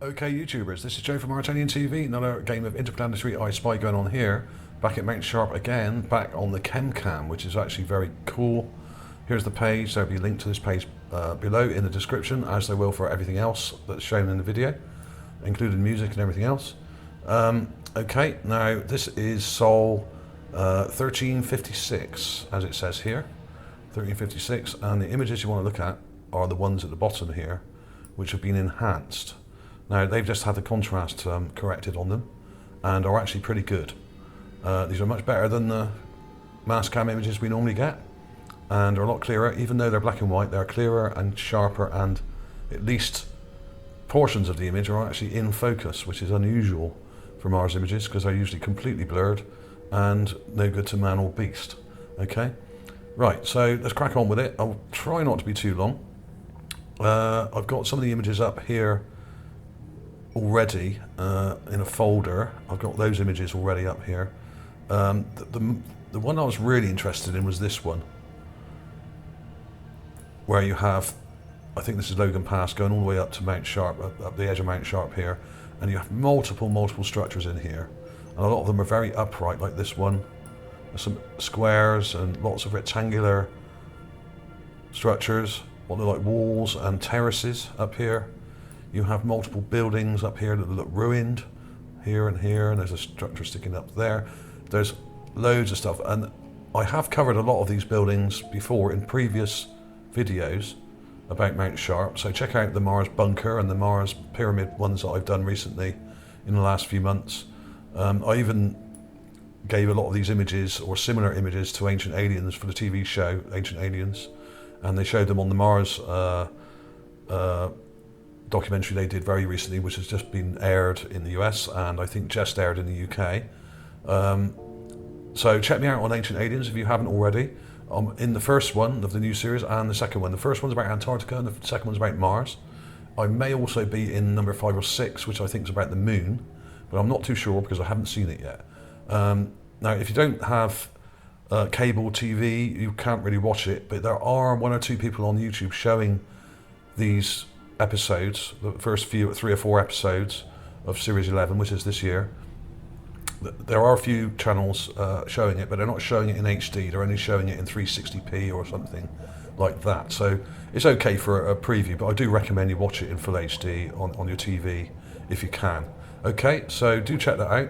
Okay, YouTubers, this is Joe from Mauritanian TV. Another game of Interplanetary I Spy going on here. Back at Mount Sharp again, back on the ChemCam, which is actually very cool. Here's the page, there'll be a link to this page below in the description, as there will for everything else that's shown in the video, including music and everything else. Okay, now this is Sol 1356, as it says here. 1356, and the images you want to look at are the ones at the bottom here, which have been enhanced. Now, they've just had the contrast corrected on them and are actually pretty good. These are much better than the mass cam images we normally get and are a lot clearer. Even though they're black and white, they're clearer and sharper, and at least portions of the image are actually in focus, which is unusual for Mars images because they're usually completely blurred and no good to man or beast. Okay, right, so let's crack on with it. I'll try not to be too long. I've got some of the images up here already in a folder. I've got those images already up here. The one I was really interested in was this one, where you have, I think this is Logan Pass going all the way up to Mount Sharp, up the edge of Mount Sharp here, and you have multiple structures in here, and a lot of them are very upright, like this one. There's some squares and lots of rectangular structures, what look like walls and terraces up here. You have multiple buildings up here that look ruined, here, and there's a structure sticking up there. There's loads of stuff, and I have covered a lot of these buildings before in previous videos about Mount Sharp, so check out the Mars Bunker and the Mars Pyramid ones that I've done recently in the last few months. I even gave a lot of these images, or similar images, to Ancient Aliens for the TV show Ancient Aliens, and they showed them on the Mars documentary they did very recently, which has just been aired in the US and I think just aired in the UK. So check me out on Ancient Aliens if you haven't already. I'm in the first one of the new series and the second one. The first one's about Antarctica and the second one's about Mars. I may also be in number 5 or 6, which I think is about the moon, but I'm not too sure because I haven't seen it yet. Now, if you don't have cable TV, you can't really watch it, but there are 1 or 2 people on YouTube showing these episodes, the first 3 or 4 episodes of Series 11, which is this year. There are a few channels showing it, but they're not showing it in HD, they're only showing it in 360p or something like that. So it's okay for a preview, but I do recommend you watch it in full HD on your TV if you can. Okay, so do check that out,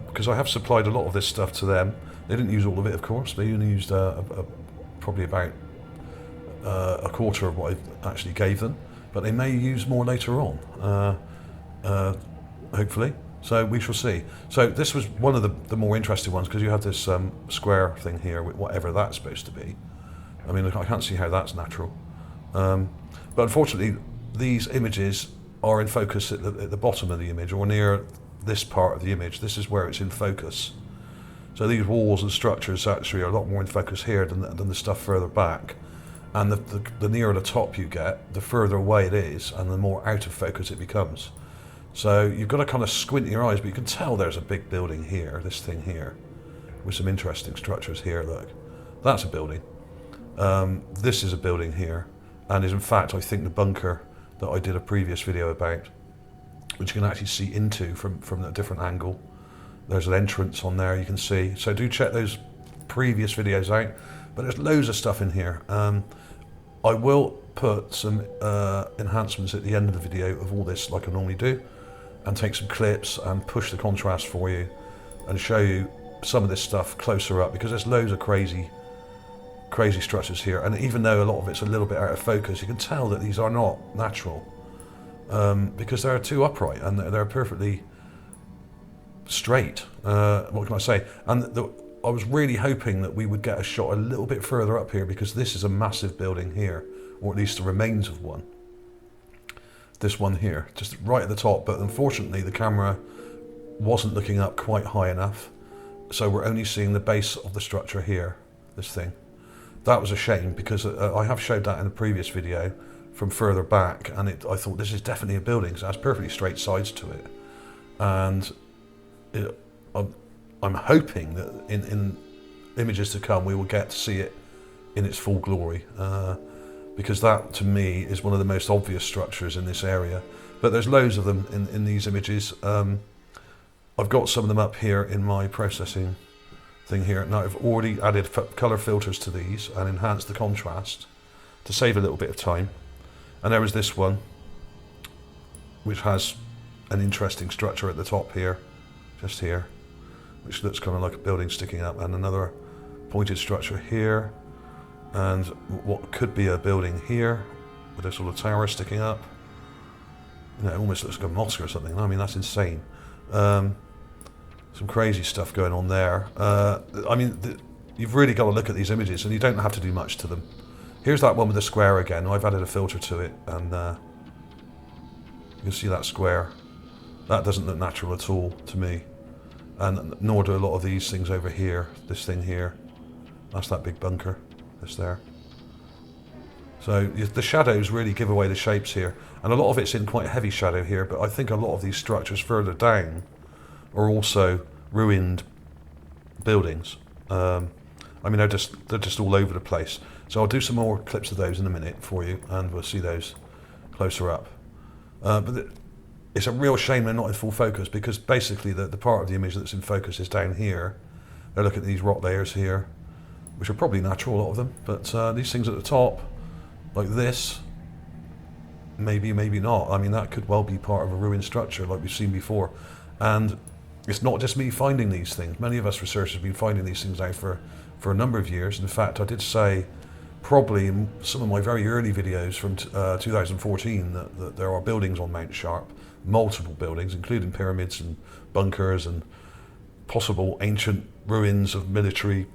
because I have supplied a lot of this stuff to them. They didn't use all of it, of course. They only used probably about a quarter of what I actually gave them, but they may use more later on, hopefully. So we shall see. So this was one of the more interesting ones, because you have this square thing here with whatever that's supposed to be. I mean, I can't see how that's natural. But unfortunately, these images are in focus at the bottom of the image, or near this part of the image. This is where it's in focus. So these walls and structures actually are a lot more in focus here than the stuff further back. And the nearer the top you get, the further away it is, and the more out of focus it becomes. So you've got to kind of squint your eyes, but you can tell there's a big building here, this thing here, with some interesting structures here. Look, that's a building. This is a building here, and is in fact, I think, the bunker that I did a previous video about, which you can actually see into from a different angle. There's an entrance on there you can see. So do check those previous videos out, but there's loads of stuff in here. I will put some enhancements at the end of the video of all this, like I normally do, and take some clips and push the contrast for you and show you some of this stuff closer up, because there's loads of crazy structures here, and even though a lot of it's a little bit out of focus, you can tell that these are not natural, because they're too upright and they're perfectly straight. What can I say? And I was really hoping that we would get a shot a little bit further up here, because this is a massive building here, or at least the remains of one. This one here, just right at the top, but unfortunately the camera wasn't looking up quite high enough, so we're only seeing the base of the structure here, this thing. That was a shame, because I have showed that in a previous video from further back, and I thought this is definitely a building, so it has perfectly straight sides to it. And I'm hoping that in images to come we will get to see it in its full glory, because that to me is one of the most obvious structures in this area. But there's loads of them in these images. I've got some of them up here in my processing thing here. Now I've already added colour filters to these and enhanced the contrast to save a little bit of time. And there was this one, which has an interesting structure at the top here, just here, which looks kind of like a building sticking up, and another pointed structure here, and what could be a building here with a sort of tower sticking up. You know, it almost looks like a mosque or something. I mean, that's insane. Some crazy stuff going on there. I mean, you've really got to look at these images, and you don't have to do much to them. Here's that one with the square again. I've added a filter to it, and you can see that square. That doesn't look natural at all to me, and nor do a lot of these things over here. This thing here, that's that big bunker, that's there. So the shadows really give away the shapes here, and a lot of it's in quite heavy shadow here, but I think a lot of these structures further down are also ruined buildings. I mean, they're just all over the place. So I'll do some more clips of those in a minute for you, and we'll see those closer up. But it's a real shame they're not in full focus, because basically the part of the image that's in focus is down here. Now look at these rock layers here, which are probably natural, a lot of them, but these things at the top, like this, maybe not. I mean, that could well be part of a ruined structure like we've seen before. And it's not just me finding these things. Many of us researchers have been finding these things out for a number of years. In fact, I did say probably in some of my very early videos from 2014 that there are buildings on Mount Sharp, multiple buildings, including pyramids and bunkers and possible ancient ruins of military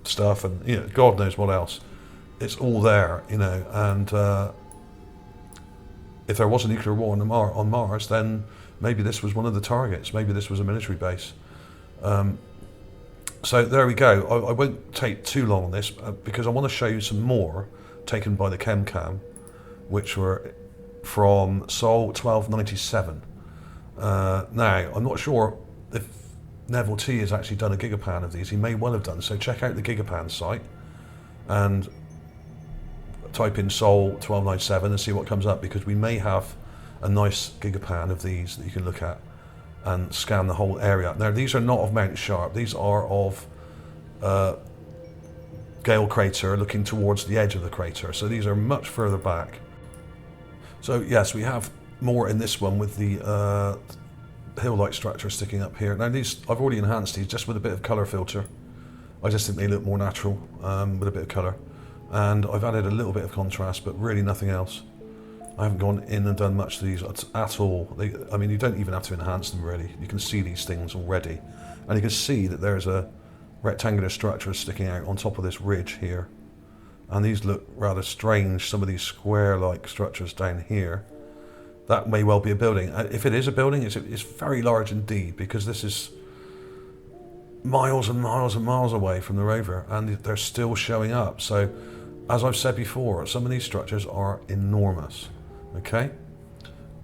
stuff, and you know, God knows what else. It's all there, you know, and if there was a nuclear war on Mars, then maybe this was one of the targets. Maybe this was a military base. So there we go. I won't take too long on this because I want to show you some more taken by the ChemCam, which were from Sol 1297. Now, I'm not sure if Neville T has actually done a gigapan of these. He may well have done, so check out the gigapan site and type in Sol 1297 and see what comes up, because we may have a nice gigapan of these that you can look at and scan the whole area. Now, these are not of Mount Sharp. These are of Gale Crater, looking towards the edge of the crater. So these are much further back. So yes, we have more in this one with the hill-like structure sticking up here. Now these, I've already enhanced these just with a bit of colour filter. I just think they look more natural with a bit of colour. And I've added a little bit of contrast, but really nothing else. I haven't gone in and done much to these at all. I mean, you don't even have to enhance them really. You can see these things already. And you can see that there's a rectangular structure sticking out on top of this ridge here. And these look rather strange, some of these square-like structures down here. That may well be a building. If it is a building, it's very large indeed, because this is miles and miles and miles away from the rover, and they're still showing up. So, as I've said before, some of these structures are enormous. Okay,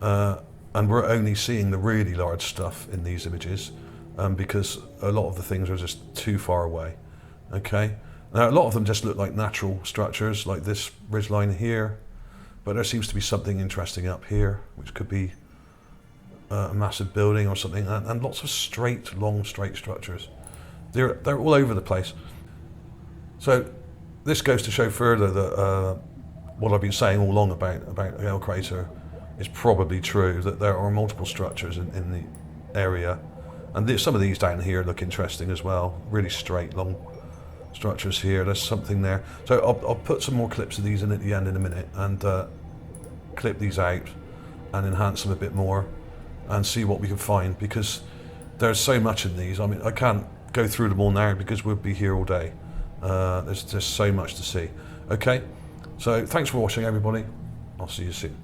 and we're only seeing the really large stuff in these images because a lot of the things are just too far away. Okay, now a lot of them just look like natural structures, like this ridgeline here, but there seems to be something interesting up here, which could be a massive building or something, and lots of straight, long, straight structures. They're all over the place. So this goes to show further that what I've been saying all along about Gale Crater is probably true, that there are multiple structures in the area, and some of these down here look interesting as well. Really straight, long structures here. There's something there. So I'll put some more clips of these in at the end in a minute, and clip these out and enhance them a bit more and see what we can find, because there's so much in these. I mean, I can't go through them all now because we'll be here all day. There's just so much to see. Okay, so thanks for watching everybody. I'll see you soon.